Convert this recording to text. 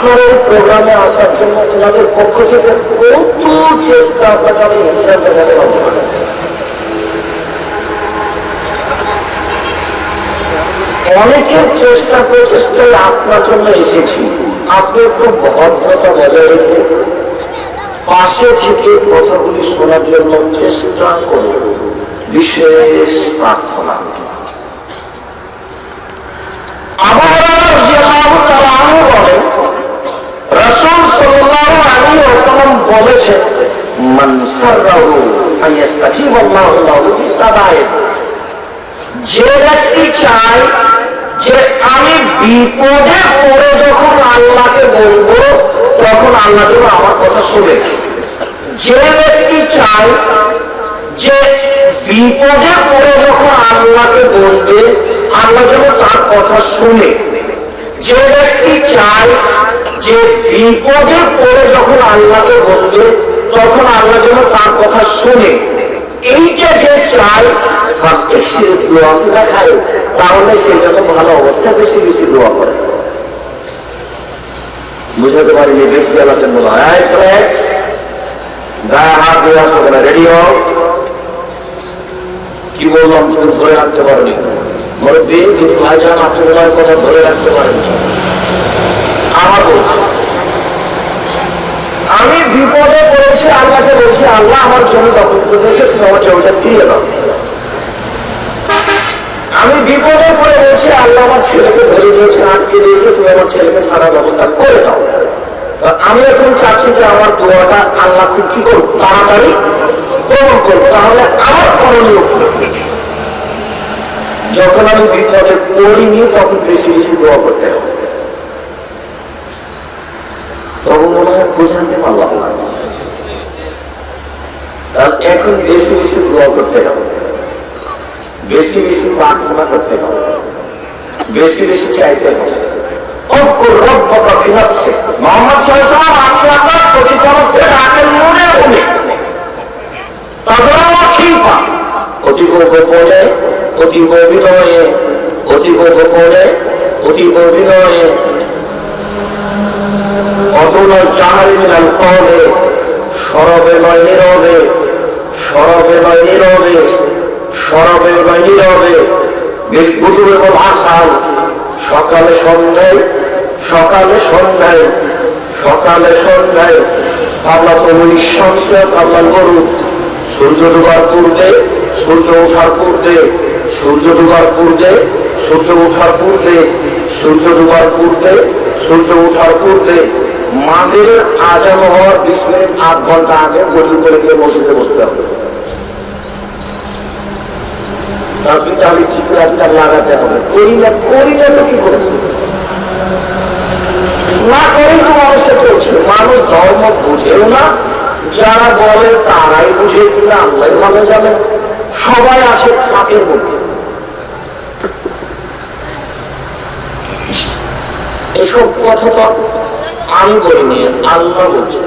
আপনার এই প্রোগ্রামে আসার জন্য ওনাদের পক্ষ থেকে কত চেষ্টা আপনাকে আমি হিসাব দেখাতে পারবো না। অনেকের চেষ্টা প্রচেষ্টায় আপনার জন্য এসেছি, আপনি একটু ভদ্রতা বজায় রেখে পাশে থেকে কথাগুলি শোনার জন্য চেষ্টা করুন, বিশেষ প্রার্থনা। আবু হুরায়রা রাদিয়াল্লাহু তাআলা আনহু বলেন, রাসূল সাল্লাল্লাহু আলাইহি ওয়াসাল্লাম বলেছেন, মান সাররাহু আন ইস্তাজিবা আল্লাহু লাহু বিসাদায়ে, যে ব্যক্তি চায় যে আমি বিপদে পড়ে যখন আল্লাহকে বলবো তখন আল্লাহ যেন আমার কথা শুনে, যে ব্যক্তি চায় যে বিপদে পড়ে যখন আল্লাহকে বলবে আল্লাহ যেন তার কথা শুনে, যে ব্যক্তি চায় যে বিপদে পড়ে যখন আল্লাহকে বলবে তখন আল্লাহ যেন তার কথা শুনে, এইটা যে চায় সে দোয়া দেখায়, তাহলে সে যত ভালো অবস্থা বেশি বেশি দোয়া করে। বুঝাতে পারি যে বেশি আছেন বলা চলে গায়ে হাত দিয়ে আসো বলে রেডি হও। কি বললাম তুমি ধরে রাখতে পারোনি, বলে তিনি ভাইজান আপনি তোমার কথা ধরে রাখতে পারেন। আমার বলছি আমি বিপদে পড়েছি, আল্লাহকে বলছি আল্লাহ আমার জমি দখল করে দিয়েছে, তুমি আমার জমিটা দিয়ে দাও। আমি বিপদে পড়ে বলছি আল্লাহ আমার ছেলেকে ধরে দিয়েছে, আটকে দিয়েছে, তুমি আমার ছেলেকে ছাড়ার ব্যবস্থা করে দাও। আমি এখন চাচ্ছি যে আমার দোয়াটা আল্লাহ খুব কি করুক, তাড়াতাড়ি কবুল করুক। তাহলে আমার করণীয় যখন আমি বিপদে পড়িনি তখন বেশি বেশি দোয়া করতে হবে। তখন মনে হয় বোঝাতে পারলাম না, তাহলে এখন বেশি বেশি দোয়া করতে হবে, বেশি বেশি প্রার্থনা করতে হবে, বেশি বেশি চাইতে হবে। অতীব গোপনে অতীব অভিনয়ে অতীব গোপনে অতীব অভিনয়ে অতনা জাহারি মিনাল কওলে, সরবে নয় নীরবে, সরবে নয় নীরবে, সরবে নয় নীরবে, বিলকুতুবে ও ভাষাল, সকালে সন্ধ্যায় সকালে সন্ধ্যায় সকালে সন্ধ্যায় আল্লাহ প্রভু নিঃশংস আল্লাহ গরু সূর্য ডুবার পূর্বে, সূর্য ওঠার পূর্বে, সূর্য ডুবার পূর্বে, সূর্য ওঠার পূর্বে, সূর্য ডুবার পূর্বে, সূর্য ওঠার পূর্বে, মাগরিবের আযান হওয়ার 20 মিনিট 8 ঘন্টা আগে ওযু করে গিয়ে মসজিদে বসতে হবে। তাসবিহ তাহলিল জিকির আজকাল লাগাতে হবে। করিলে তো কি করে না করেই তো মানুষটা চলছে। মানুষ ধর্ম বুঝেও না, যারা বলে তারাই বুঝে কিনা আল্লাহ ভালো জানে। সবাই আছে ফাঁকের মধ্যে। এসব কথা তো আমি বলিনি, আল্লাহ বলছে।